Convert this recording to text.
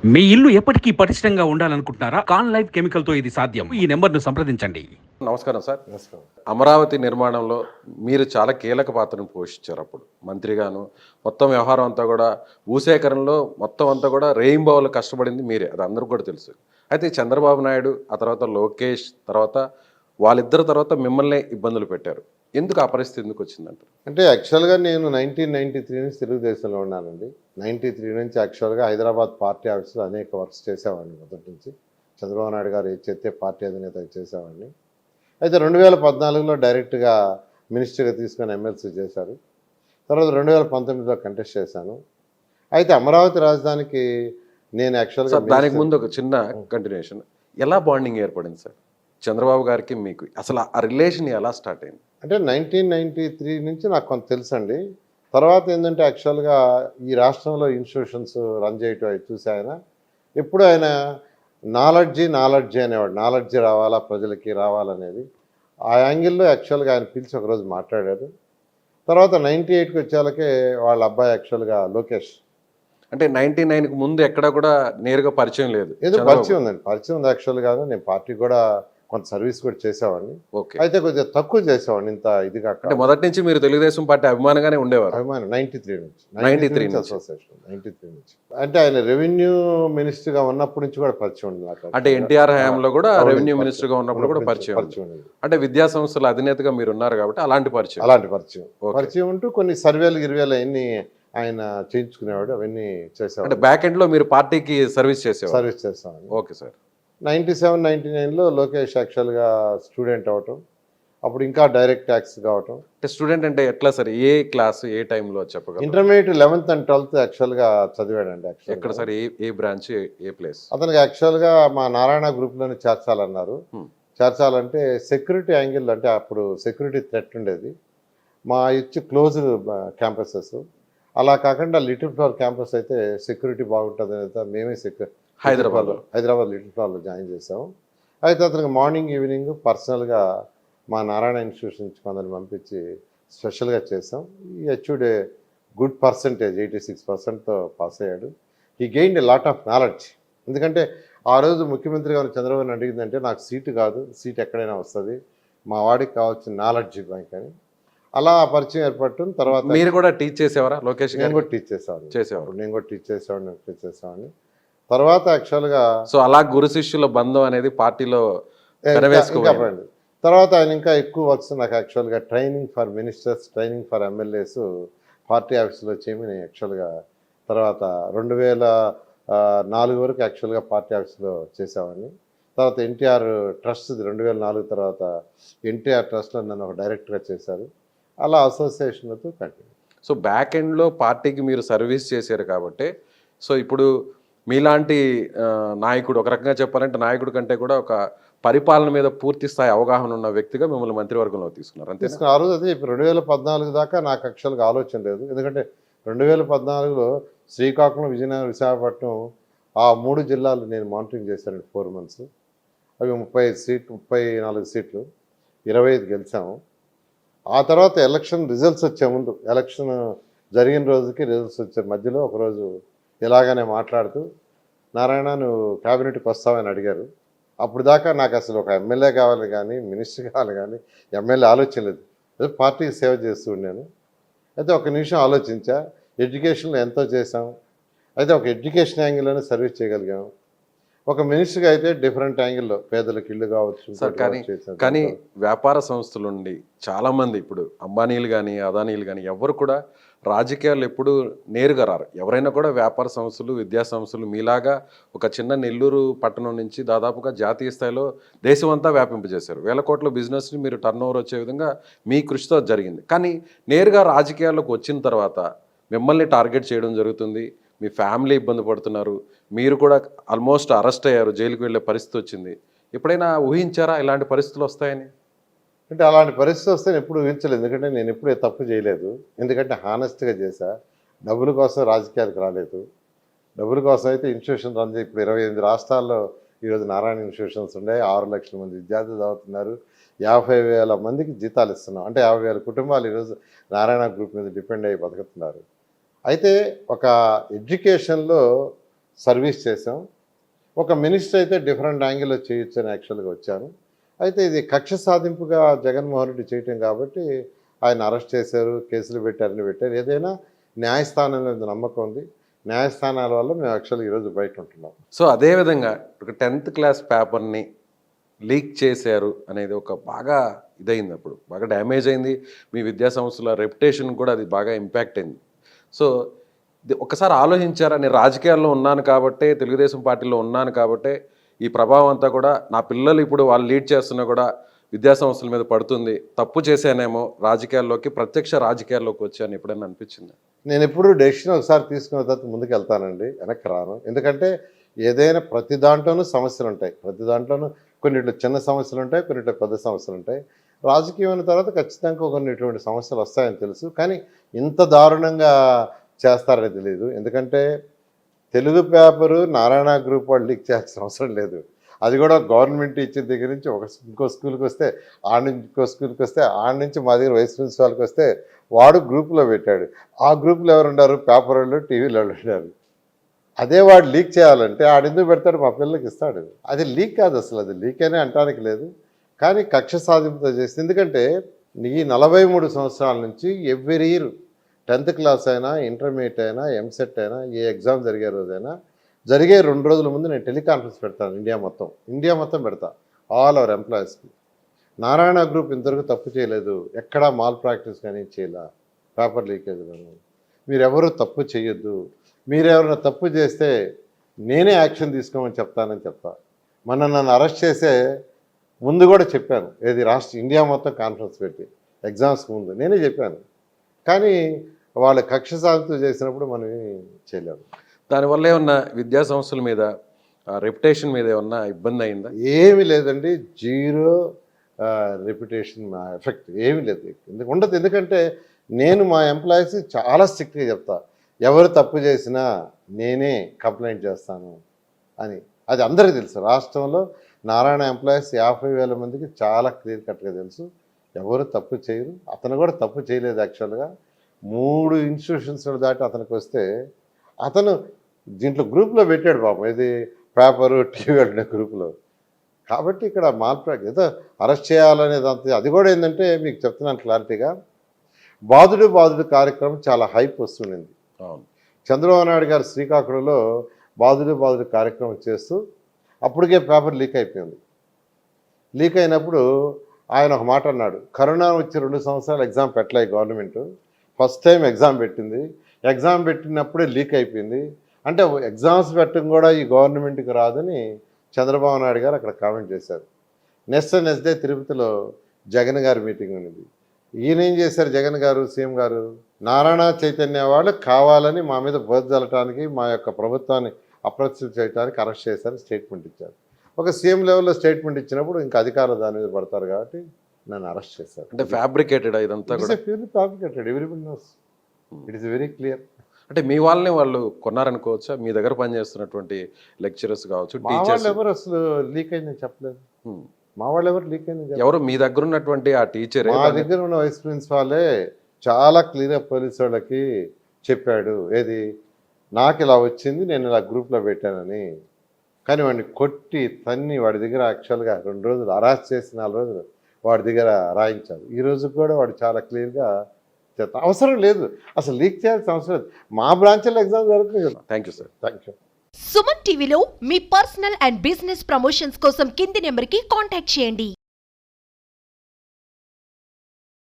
మీ ఇల్లు ఎప్పటికీ పటిష్టంగా ఉండాలనుకుంటున్నారా? కాన్ లైఫ్ కెమికల్ తో ఇది సాధ్యం. ఈ నెంబర్ను సంప్రదించండి. నమస్కారం సార్. నమస్కారం. అమరావతి నిర్మాణంలో మీరు చాలా కీలక పాత్రను పోషించారు. అప్పుడు మంత్రిగాను మొత్తం వ్యవహారం అంతా కూడా భూసేకరణలో మొత్తం అంతా కూడా రేయింబావులు కష్టపడింది మీరే, అది అందరికీ కూడా తెలుసు. అయితే చంద్రబాబు నాయుడు, ఆ తర్వాత లోకేష్, తర్వాత వాళ్ళిద్దరు తర్వాత మిమ్మల్ని ఇబ్బందులు పెట్టారు. ఎందుకు ఆ పరిస్థితి ఎందుకు వచ్చిందంటారు? అంటే యాక్చువల్గా నేను 1993 నుంచి తెలుగుదేశంలో ఉన్నానండి. 93 నుంచి యాక్చువల్గా హైదరాబాద్ పార్టీ ఆఫీసులో అనేక వర్క్స్ చేసేవాడిని మొదటి నుంచి. చంద్రబాబు నాయుడు గారు ఏది చెప్తే పార్టీ అధినేత చేసేవాడిని. అయితే 2014లో డైరెక్ట్గా మినిస్టర్గా తీసుకొని ఎమ్మెల్సీ చేశారు. తర్వాత 2019లో కంటెస్ట్ చేశాను. అయితే అమరావతి రాజధానికి నేను యాక్చువల్గా దానికి ముందు ఒక చిన్న కంటిన్యూషన్, ఎలా బాండింగ్ ఏర్పడింది సార్ చంద్రబాబు గారికి మీకు? అసలు ఆ రిలేషన్ ఎలా స్టార్ట్ అయింది? అంటే 1993 నుంచి నాకు కొంత తెలుసండి. తర్వాత ఏంటంటే యాక్చువల్గా ఈ రాష్ట్రంలో ఇన్స్టిట్యూషన్స్ రన్ చేయటం అవి చూసి ఎప్పుడు ఆయన నాలెడ్జీ అనేవాడు. నాలెడ్జీ రావాలా, ప్రజలకి రావాలనేది. ఆ యాంగిల్లో యాక్చువల్గా ఆయన పిలిచి ఒకరోజు మాట్లాడారు. తర్వాత 98కి వచ్చేళ్ళకే వాళ్ళ అబ్బాయి యాక్చువల్గా లోకేష్, అంటే 99కి ముందు ఎక్కడ కూడా నేరుగా పరిచయం లేదు? ఏదో పరిచయం ఉందండి, పరిచయం ఉంది యాక్చువల్గా. నేను పార్టీ కూడా కొంత సర్వీస్ కూడా చేసేవాడిని. ఓకే. అయితే కొద్దిగా తక్కువ చేసేవాడిని, ఇంత ఇది కాక. అంటే మొదటి నుంచి మీరు తెలుగుదేశం పార్టీ అభిమానంగానే ఉండేవారు? అభిమానం 93 నుంచి 93 నుంచి అసోసియేషన్ 93 నుంచి. అంటే ఆయన రెవెన్యూ మినిస్టర్గా ఉన్నప్పటి నుంచి కూడా పరిచయం ఉంది నాకు. అంటే ఎన్టీఆర్ హయాంలో కూడా రెవెన్యూ మినిస్టర్ గా ఉన్నప్పుడు కూడా పరిచయం ఉంది. అంటే విద్యా సంస్థల అధినేతగా మీరు ఉన్నారు కాబట్టి అలాంటి పరిచయం ఉంటూ కొన్ని సర్వేలు గిరివేలు అవన్నీ ఆయన చేయించుకునేవాడు, అవన్నీ చేసేవాడు. అంటే బ్యాక్ ఎండ్ లో మీరు పార్టీకి సర్వీస్ చేసేవాడు. Okay sir. 97, 99లో లోకేష్ యాక్చువల్గా స్టూడెంట్ అవటం, అప్పుడు ఇంకా డైరెక్ట్ ట్యాక్స్ కావటం. అంటే స్టూడెంట్ అంటే ఎట్లా సార్? ఏ క్లాస్, ఏ టైంలో చెప్పగలరు? ఇంటర్మీడియట్ 11th and 12th యాక్చువల్గా చదివాడండి. ఎక్కడ సార్? ఏ బ్రాంచ్, ఏ ప్లేస్? అతనికి యాక్చువల్గా మా నారాయణ గ్రూప్లోనే చేర్చాలన్నారు. చేర్చాలంటే సెక్యూరిటీ యాంగిల్, అంటే అప్పుడు సెక్యూరిటీ థ్రెట్ ఉండేది. మా ఇచ్చి క్లోజ్డ్ క్యాంపసెస్, అలా కాకుండా లిటిల్ ఫ్లవర్ క్యాంపస్ అయితే సెక్యూరిటీ బాగుంటుంది అనేది మేమే హైదరాబాద్ లిటిల్ ఫ్లవర్లో జాయిన్ చేసాము. అయితే అతనికి మార్నింగ్ ఈవినింగ్ పర్సనల్గా మా నారాయణ ఇన్స్టిట్యూషన్ నుంచి కొందరిని పంపించి స్పెషల్గా చేసాం. ఈ అచీవ్డ్ ఏ గుడ్ పర్సంటేజ్, 86%తో పాస్ అయ్యాడు. ఈ gained a lot of knowledge. ఎందుకంటే ఆ రోజు ముఖ్యమంత్రి గారు చంద్రబాబు అడిగిందంటే నాకు సీటు కాదు, సీట్ ఎక్కడైనా వస్తుంది, మా వాడికి కావాల్సిన నాలెడ్జ్ బ్యాంక్ అని. అలా పరిచయం ఏర్పడటం. తర్వాత మీరు కూడా టీచ్ చేసేవారా లోకేష్? నేను కూడా టీచ్ చేసేవాడిని. తర్వాత యాక్చువల్గా సో అలా గురు శిష్యుల బంధం అనేది పార్టీలో తర్వాత ఆయన ఇంకా ఎక్కువ వర్క్స్ నాకు యాక్చువల్గా training for ministers, training for MLAs party ఆఫీస్లో చేయమని యాక్చువల్గా తర్వాత 2004 వరకు యాక్చువల్గా పార్టీ ఆఫీస్లో చేసేవాడిని. తర్వాత ఎన్టీఆర్ ట్రస్ట్ 2004 తర్వాత ఎన్టీఆర్ ట్రస్ట్లో నన్ను ఒక డైరెక్టర్గా చేశారు. అలా అసోసియేషన్తో కంటిన్యూ. సో బ్యాక్ ఎండ్లో పార్టీకి మీరు సర్వీస్ చేశారు కాబట్టి, సో ఇప్పుడు మీలాంటి నాయకుడు, ఒక రకంగా చెప్పాలంటే నాయకుడు కంటే కూడా ఒక పరిపాలన మీద పూర్తి స్థాయి అవగాహన ఉన్న వ్యక్తిగా మిమ్మల్ని మంత్రివర్గంలో తీసుకున్నారు అంతే? ఆ రోజు అదే 2014 దాకా నాకు యాక్చువల్గా ఆలోచన లేదు. ఎందుకంటే 2014లో శ్రీకాకుళం, విజయనగరం, విశాఖపట్నం ఆ 3 జిల్లాలు నేను మానిటరింగ్ చేశానండి 4 months. అవి 34 సీట్లు, 25 గెలిచాము. ఆ తర్వాత ఎలక్షన్ రిజల్ట్స్ వచ్చే ముందు, ఎలక్షన్ జరిగిన రోజుకి రిజల్ట్స్ వచ్చే మధ్యలో ఒకరోజు ఇలాగనే మాట్లాడుతూ, నారాయణ నువ్వు క్యాబినెట్కి వస్తావని అడిగారు. అప్పుడు దాకా నాకు అసలు ఒక ఎమ్మెల్యే కావాలి కానీ, మినిస్టర్ కావాలి కానీ, ఎమ్మెల్యే ఆలోచన లేదు. అదే పార్టీకి సేవ చేస్తూ ఉన్నాను. అయితే ఒక నిమిషం ఆలోచించా, ఎడ్యుకేషన్లో ఎంతో చేసాం, అయితే ఒక ఎడ్యుకేషన్ యాంగిల్లోనే సర్వీస్ చేయగలిగాము. ఒక మినిస్టర్గా అయితే డిఫరెంట్ యాంగిల్లో పేదలకు ఇల్లు కావచ్చు. కానీ వ్యాపార సంస్థల నుండి చాలామంది, ఇప్పుడు అంబానీలు కానీ అదానీలు కానీ ఎవరు కూడా రాజకీయాలు ఎప్పుడు నేరుగా రారు. ఎవరైనా కూడా వ్యాపార సంస్థలు, విద్యా సంస్థలు మీలాగా ఒక చిన్న నెల్లూరు పట్టణం నుంచి దాదాపుగా జాతీయ స్థాయిలో దేశమంతా వ్యాపింపజేశారు. 1000 కోట్ల బిజినెస్ని మీరు టర్న్ ఓవర్ వచ్చే విధంగా మీ కృషితో జరిగింది. కానీ నేరుగా రాజకీయాల్లోకి వచ్చిన తర్వాత మిమ్మల్ని టార్గెట్ చేయడం జరుగుతుంది, మీ ఫ్యామిలీ ఇబ్బంది పడుతున్నారు, మీరు కూడా ఆల్మోస్ట్ అరెస్ట్ అయ్యారు, జైలుకి వెళ్ళే పరిస్థితి వచ్చింది. ఎప్పుడైనా ఊహించారా ఇలాంటి పరిస్థితులు వస్తాయని? అంటే అలాంటి పరిస్థితి వస్తే నేను ఎప్పుడు ఊహించలేదు. ఎందుకంటే నేను ఎప్పుడు తప్పు చేయలేదు. ఎందుకంటే హానెస్ట్గా చేశా. డబ్బుల కోసం రాజకీయాలకు రాలేదు. డబ్బుల కోసం అయితే ఇన్స్టిట్యూషన్ రన్ ఇప్పుడు 28 రాష్ట్రాల్లో ఈరోజు నారాయణ ఇన్స్టిట్యూషన్స్ ఉన్నాయి. 6 లక్షల మంది విద్యార్థులు చదువుతున్నారు. 50,000 మందికి జీతాలు ఇస్తున్నాం. అంటే 50,000 కుటుంబాలు ఈరోజు నారాయణ గ్రూప్ మీద డిపెండ్ అయ్యి బతుకుతున్నారు. అయితే ఒక ఎడ్యుకేషన్లో సర్వీస్ చేసాం. ఒక మినిస్టర్ అయితే డిఫరెంట్ యాంగిల్లో చేయొచ్చు అని యాక్చువల్గా వచ్చాను. అయితే ఇది కక్ష సాధింపుగా జగన్మోహన్ రెడ్డి చేయటం కాబట్టి ఆయన అరెస్ట్ చేశారు, కేసులు పెట్టారని పెట్టారు. ఏదైనా న్యాయస్థానం మీద నమ్మకం ఉంది. న్యాయస్థానాల వల్ల మేము యాక్చువల్గా ఈరోజు బయట ఉంటున్నాం. సో అదేవిధంగా ఒక 10th క్లాస్ పేపర్ని లీక్ చేశారు అనేది ఒక బాగా ఇదైంది, అప్పుడు బాగా డ్యామేజ్ అయింది. మీ విద్యా సంస్థల రెప్యుటేషన్ కూడా అది బాగా ఇంపాక్ట్ అయింది. సో ఒకసారి ఆలోచించారా, నేను రాజకీయాల్లో ఉన్నాను కాబట్టే, తెలుగుదేశం పార్టీలో ఉన్నాను కాబట్టే ఈ ప్రభావం అంతా కూడా నా పిల్లలు ఇప్పుడు వాళ్ళు లీడ్ చేస్తున్నా కూడా విద్యా సంస్థల మీద పడుతుంది, తప్పు చేశానేమో, రాజకీయాల్లోకి ప్రత్యక్ష రాజకీయాల్లోకి వచ్చాను ఎప్పుడైనా అనిపించింది? నేను ఎప్పుడు డెసిషన్ ఒకసారి తీసుకున్న తర్వాత ముందుకు వెళ్తానండి, వెనక్కి రాను. ఎందుకంటే ఏదైనా ప్రతి దాంట్లోనూ సమస్యలు ఉంటాయి, ప్రతి దాంట్లోనూ కొన్నిట్లో చిన్న సమస్యలు ఉంటాయి, కొన్నిట్లో పెద్ద సమస్యలు ఉంటాయి. రాజకీయం అయిన తర్వాత ఖచ్చితంగా కొన్ని ఇటువంటి సమస్యలు వస్తాయని తెలుసు, కానీ ఇంత దారుణంగా చేస్తారని తెలియదు. ఎందుకంటే తెలుగు పేపరు నారాయణ గ్రూప్ వాళ్ళు లీక్ చేయాల్సిన అవసరం లేదు. అది కూడా గవర్నమెంట్ ఇచ్చిన దగ్గర నుంచి ఇంకో స్కూల్కి వస్తే, ఆడ నుంచి ఇంకో స్కూల్కి వస్తే, ఆడ నుంచి మా దగ్గర వైస్ ప్రిన్సిపాల్కి వస్తే వాడు గ్రూప్లో పెట్టాడు. ఆ గ్రూప్లో ఎవరు ఉన్నారు? పేపర్ వాళ్ళు, టీవీలో వాళ్ళు ఉన్నారు. అదే వాడు లీక్ చేయాలంటే ఆడెందుకు పెడతాడు? మా పిల్లలకి ఇస్తాడు. అది లీక్ కాదు, అసలు అది లీక్ అనే అంటానికి లేదు. కానీ కక్ష సాధింపుతో చేసింది. ఎందుకంటే ఈ 43 సంవత్సరాల నుంచి ఎవ్రీ ఇయర్ 10th క్లాస్ అయినా, ఇంటర్మీడియట్ అయినా, ఎంసెట్ అయినా, ఏ ఎగ్జామ్ జరిగే రోజైనా జరిగే 2 రోజుల ముందు నేను టెలికాన్ఫరెన్స్ పెడతాను. ఇండియా మొత్తం పెడతా, ఆల్ అవర్ ఎంప్లాయీస్కి. నారాయణ గ్రూప్ ఇంతవరకు తప్పు చేయలేదు, ఎక్కడా మాల్ ప్రాక్టీస్ కానీ చేయలే, పేపర్ లీకేజ్ కానీ. మీరెవరూ తప్పు చేయొద్దు, మీరెవరైనా తప్పు చేస్తే నేనే యాక్షన్ తీసుకోమని చెప్తానని చెప్తా. నన్ను అరెస్ట్ చేసే ముందు కూడా చెప్పాను, ఏది ఇండియా మొత్తం కాన్ఫరెన్స్ పెట్టి ఎగ్జామ్స్కి ముందు నేనే చెప్పాను. కానీ వాళ్ళు కక్ష సాధింపు చేసినప్పుడు మనం చేయలేము. దానివల్ల ఏమన్నా విద్యా సంస్థల మీద, రెప్యుటేషన్ మీద ఏమన్నా ఇబ్బంది అయిందా? ఏమీ లేదండి, జీరో రెప్యుటేషన్ ఎఫెక్ట్ ఏమీ లేదు, ఉండదు. ఎందుకంటే నేను మా ఎంప్లాయీస్ చాలా స్ట్రిక్ట్గా చెప్తా, ఎవరు తప్పు చేసినా నేనే కంప్లైంట్ చేస్తాను అని. అది అందరికీ తెలుసు. రాష్ట్రంలో నారాయణ ఎంప్లాయీస్ 50,000 మందికి చాలా క్లియర్ కట్గా తెలుసు, ఎవరు తప్పు చేయరు. అతను కూడా తప్పు చేయలేదు. యాక్చువల్గా 3 ఇన్స్టిట్యూషన్స్ దాటి అతనికి వస్తే అతను దీంట్లో గ్రూప్లో పెట్టాడు పాపం, ఇది పేపరు, టీవీ అనే గ్రూప్లో. కాబట్టి ఇక్కడ ఏదో అరెస్ట్ చేయాలనేది అంతే. అది కూడా ఏంటంటే మీకు చెప్తున్నాను క్లారిటీగా, బాదుడు కార్యక్రమం చాలా హైప్ వస్తుండింది. చంద్రబాబు నాయుడు గారు శ్రీకాకుళంలో బాదుడు కార్యక్రమం చేస్తూ అప్పటికే పేపర్ లీక్ అయిపోయింది. లీక్ అయినప్పుడు ఆయన ఒక మాట అన్నాడు, కరోనా వచ్చి 2 సంవత్సరాలు ఎగ్జామ్ పెట్టలేదు గవర్నమెంట్, ఫస్ట్ టైం ఎగ్జామ్ పెట్టింది, ఎగ్జామ్ పెట్టినప్పుడే లీక్ అయిపోయింది, అంటే ఎగ్జామ్స్ పెట్టడం కూడా ఈ గవర్నమెంట్కి రాదని చంద్రబాబు నాయుడు గారు అక్కడ కామెంట్ చేశారు. నెక్స్ట్ డే తిరుపతిలో జగన్ గారి మీటింగ్ ఉన్నది. ఈయన ఏం చేశారు, జగన్ గారు, సీఎం గారు, నారాయణ చైతన్య వాళ్ళు కావాలని మా మీద బోధ జల్లటానికి, మా యొక్క ప్రభుత్వాన్ని అప్రతిష్ట చేయడానికి అరెస్ట్ చేశారు, స్టేట్మెంట్ ఇచ్చారు. ఒక సీఎం లెవెల్లో స్టేట్మెంట్ ఇచ్చినప్పుడు ఇంకా అధికారులు దాని మీద పడతారు కాబట్టి నన్ను అరెస్ట్ చేశారు. అంటే ఫ్యాబ్రికేటెడ్ ఇదంతా కూడా? Purely fabricated, everybody knows, it is very clear. అంటే మీ వాళ్ళని వాళ్ళు కొన్నారనుకోవచ్చా? మీ దగ్గర పనిచేస్తున్నటువంటి లెక్చరర్స్ కావచ్చు, టీచర్స్ ఎవరు అసలు లీక్ అయిందని చెప్పలేదు. మా వాళ్ళు ఎవరు లీక్ అయిందని ఎవరు? మీ దగ్గర ఉన్నటువంటి ఆ టీచర్, మా దగ్గర ఉన్న వైస్ ప్రిన్సిపాలే చాలా క్లియర్గా పోలీసు వాళ్ళకి చెప్పాడు, ఏది నాకు ఇలా వచ్చింది, నేను ఇలా గ్రూప్లో పెట్టానని. కానీ వాడిని కొట్టి తన్ని వాడి దగ్గర యాక్చువల్గా 2 రోజులు అరెస్ట్ చేసి 4 రోజులు వాడి దగ్గర రాయించారు. ఈ రోజు కూడా వాడు చాలా క్లియర్గా చెప్తా, అవసరం లేదు అసలు లీక్ చేయాల్సిన అవసరం లేదు. మా బ్రాంచ్లో ఎగ్జామ్ జరుగుతుంది కదా. Thank you sir. Thank you. Suman టీవీలో మీ పర్సనల్ అండ్ బిజినెస్ ప్రమోషన్స్ కోసం కింది నెంబర్కి కాంటాక్ట్ చేయండి.